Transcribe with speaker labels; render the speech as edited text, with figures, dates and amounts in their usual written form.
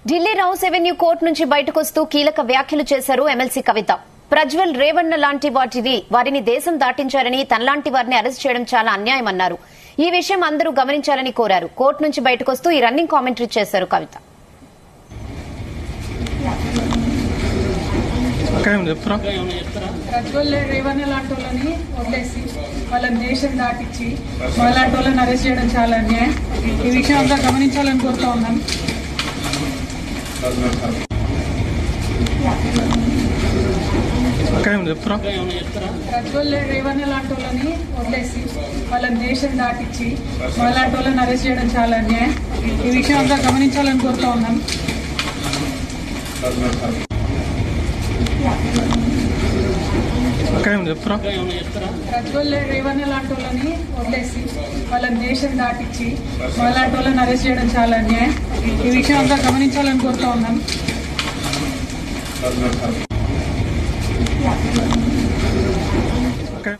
Speaker 1: Delhi rows avenue court నుంచి బయటకొస్తూ కీలక వ్యాఖ్యలు చేశారు ఎమ్మెల్సీ కవిత. ప్రజ్వల్, రేవణ్ణ లాంటి వారిని దేశం దాటించారని, తనలాంటి వారిని అరెస్ట్ చేయడం చాలా అన్యాయమన్నారు. ఈ విషయం అందరూ గమనించాలని కోరారు. కోర్టు నుంచి బయటకొస్తూ ఈ రన్నింగ్ కామెంటరీ చేశారు కవిత.
Speaker 2: ప్రజ్వల్, రేవణ్ణ లాంటి వాళ్ళని వదిలేసి వాళ్ళని దేశం దాటించి వాళ్ళంటి వాళ్ళని అరెస్ట్ చేయడం చాలా అన్యాయం. ఈ విషయం అంతా గమనించాలని కోరుతా ఉన్నాను. ప్రజ్వల్, రేవణ్ణ లాంటి వాళ్ళని వదిలేసి వాళ్ళని దేశం దాటించి వాళ్ళంటి వాళ్ళని అరెస్ట్ చేయడం చాలా అన్యాయం. ఈ విషయం అంతా గమనించాలని కోరుతా ఉన్నాను. ప్రజ్వల్, రేవణ్ణ లాంటి వాళ్ళని వదిలేసి వాళ్ళని దేశం దాటించి వాళ్ళంటి వాళ్ళని అరెస్ట్ చేయడం చాలా అన్యాయం. ఈ విషయం అంతా గమనించాలని కోరుతా ఉన్నాను.